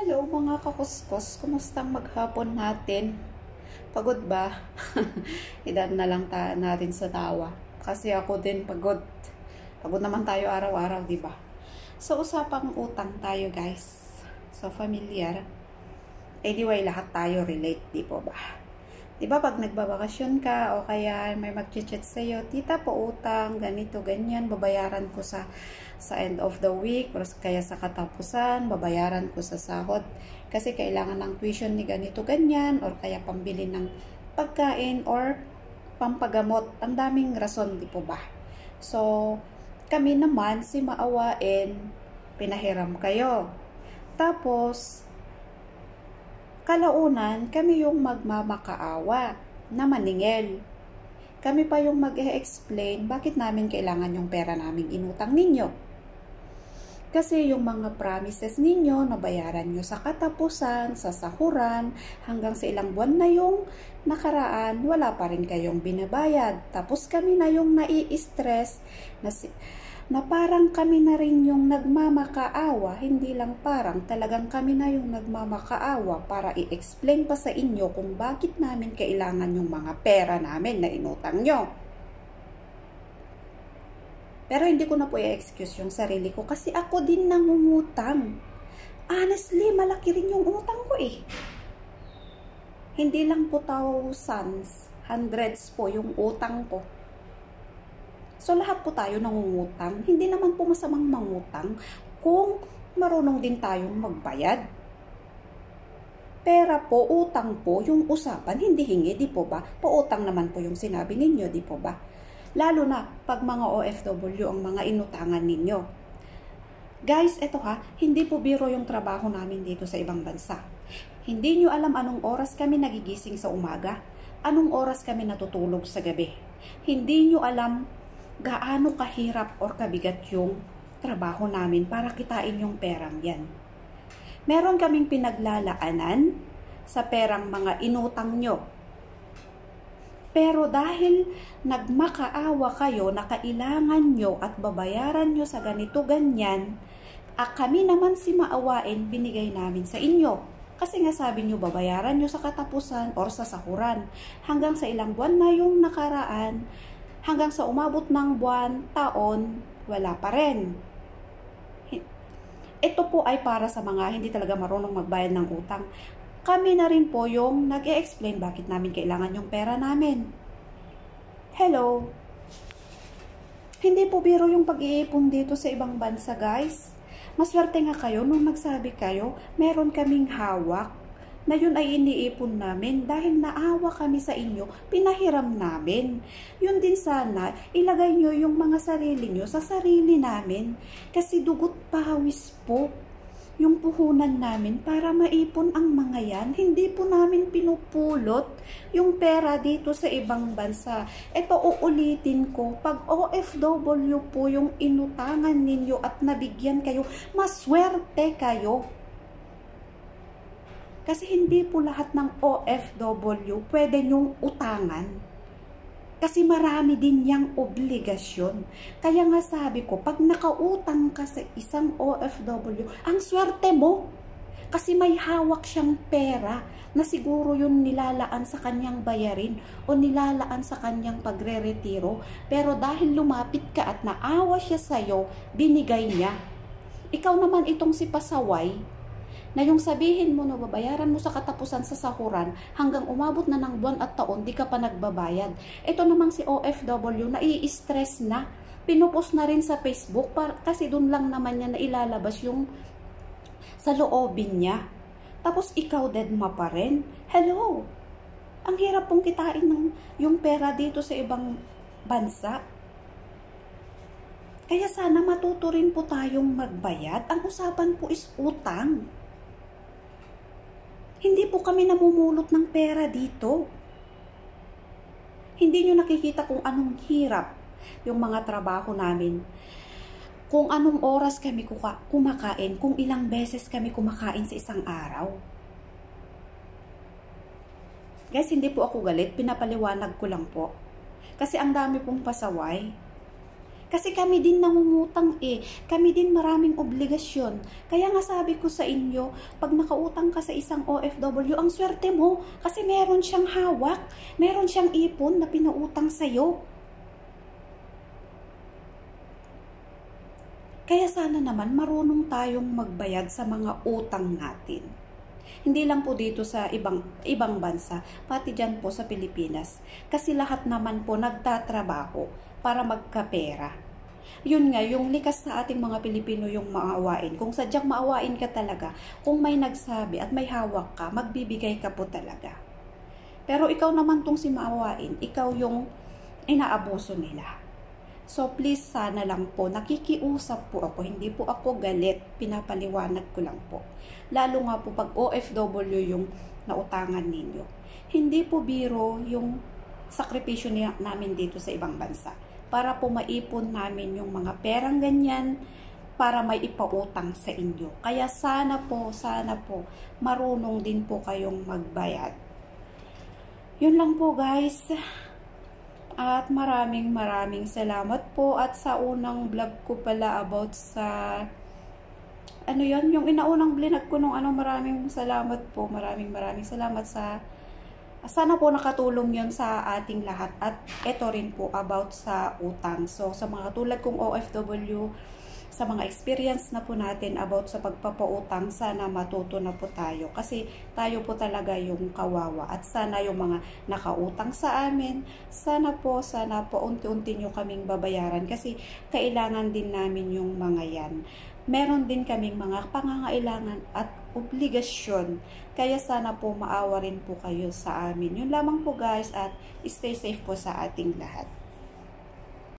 Hello mga kakuskos, kumustang maghapon natin? Pagod ba? Idan na lang natin sa tawa. Kasi ako din pagod. Pagod naman tayo araw-araw, di ba? So usapang utang tayo guys. So familiar. Anyway, lahat tayo relate, di po ba? Diba pag nagbabakasyon ka o kaya may mag-chat sa'yo, tita po utang, ganito, ganyan, babayaran ko sa end of the week or kaya sa katapusan, babayaran ko sa sahod kasi kailangan ng tuition ni ganito, ganyan or kaya pambili ng pagkain or pampagamot. Ang daming rason, di po ba? So, kami naman, si maawain, pinahiram kayo. Tapos, kalaunan, kami yung magmamakaawa na maningil. Kami pa yung mag-e-explain bakit namin kailangan yung pera naming inutang ninyo. Kasi yung mga promises ninyo, nabayaran nyo sa katapusan, sa sahuran, hanggang sa ilang buwan na yung nakaraan, wala pa rin kayong binabayad. Tapos kami na yung nai-stress na parang kami na rin yung nagmamakaawa, hindi lang parang, talagang kami na yung nagmamakaawa para i-explain pa sa inyo kung bakit namin kailangan yung mga pera namin na inutang nyo. Pero hindi ko na po i-excuse yung sarili ko kasi ako din nangungutang. Honestly, malaki rin yung utang ko eh. Hindi lang po thousands, hundreds po yung utang ko. So, lahat po tayo nangungutang. Hindi naman po masamang mangutang kung marunong din tayong magbayad. Pera po, utang po, yung usapan, hindi hingi, di po ba? Pautang naman po yung sinabi ninyo, di po ba? Lalo na pag mga OFW ang mga inutangan ninyo. Guys, eto ha, hindi po biro yung trabaho namin dito sa ibang bansa. Hindi nyo alam anong oras kami nagigising sa umaga, anong oras kami natutulog sa gabi. Hindi nyo alam gaano kahirap or kabigat yung trabaho namin para kitain yung perang yan. Meron kaming pinaglalaanan sa perang mga inutang nyo. Pero dahil nagmakaawa kayo na kailangan nyo at babayaran nyo sa ganito ganyan, kami naman si maawain binigay namin sa inyo. Kasi nga sabi nyo babayaran nyo sa katapusan or sa sahuran. Hanggang sa ilang buwan na yung nakaraan, hanggang sa umabot ng buwan, taon, wala pa rin. Ito po ay para sa mga hindi talaga marunong magbayad ng utang. Kami na rin po yung nag-e-explain bakit namin kailangan yung pera namin. Hello? Hindi po biro yung pag-iipon dito sa ibang bansa, guys. Maswerte nga kayo nung nagsabi kayo, meron kaming hawak na yun ay iniipon namin dahil naawa kami sa inyo, pinahiram namin. Yun din sana, ilagay nyo yung mga sarili nyo sa sarili namin. Kasi dugot pawis po yung puhunan namin para maipon ang mga yan. Hindi po namin pinupulot yung pera dito sa ibang bansa. Ito uulitin ko, pag OFW po yung inutangan ninyo at nabigyan kayo, maswerte kayo. Kasi hindi po lahat ng OFW pwede nyong utangan. Kasi marami din yang obligasyon. Kaya nga sabi ko, pag nakautang ka sa isang OFW, ang swerte mo. Kasi may hawak siyang pera na siguro yun nilalaan sa kanyang bayarin o nilalaan sa kanyang pagre-retiro. Pero dahil lumapit ka at naawa siya sa'yo, binigay niya. Ikaw naman itong si pasaway, na yung sabihin mo na babayaran mo sa katapusan sa sahuran hanggang umabot na ng buwan at taon, di ka pa nagbabayad. Ito namang si OFW na i-stress na, pinupost na rin sa Facebook kasi doon lang naman niya na ilalabas yung sa loobin niya. Tapos ikaw deadma pa rin. Hello! Ang hirap pong kitain ng yung pera dito sa ibang bansa. Kaya sana matuto rin po tayong magbayad. Ang usapan po is utang. Hindi po kami namumulot ng pera dito. Hindi nyo nakikita kung anong hirap yung mga trabaho namin. Kung anong oras kami kumakain, kung ilang beses kami kumakain sa isang araw. Guys, hindi po ako galit, pinapaliwanag ko lang po. Kasi ang dami pong pasaway. Kasi kami din nangungutang eh. Kami din maraming obligasyon. Kaya nga sabi ko sa inyo, pag nakautang ka sa isang OFW, ang swerte mo. Kasi meron siyang hawak. Meron siyang ipon na pinautang sa'yo. Kaya sana naman marunong tayong magbayad sa mga utang natin. Hindi lang po dito sa ibang bansa, pati dyan po sa Pilipinas. Kasi lahat naman po nagtatrabaho para magkapera. Yun nga, yung likas sa ating mga Pilipino yung maawain. Kung sadyang maawain ka talaga, kung may nagsabi at may hawak ka, magbibigay ka po talaga. Pero ikaw naman tong si maawain, ikaw yung inaabuso nila. So please sana lang po, nakikiusap po ako, hindi po ako galit, pinapaliwanag ko lang po. Lalo nga po pag OFW yung nautangan ninyo. Hindi po biro yung sakripisyo namin dito sa ibang bansa. Para po maipon namin yung mga perang ganyan, para may ipautang sa inyo. Kaya sana po, marunong din po kayong magbayad. Yun lang po guys. At maraming salamat po. At sa unang vlog ko pala about sa ano yon, yung inaunang vlog ko nung maraming salamat po. Maraming salamat sa sana po nakatulong yon sa ating lahat. At ito rin po about sa utang. So sa mga tulad kong OFW, sa mga experience na po natin about sa pagpapautang, sana matuto na po tayo. Kasi tayo po talaga yung kawawa. At sana yung mga nakautang sa amin, sana po unti-unti nyo kaming babayaran. Kasi kailangan din namin yung mga yan. Meron din kaming mga pangangailangan at obligasyon. Kaya sana po maawa rin po kayo sa amin. Yun lamang po guys, at stay safe po sa ating lahat.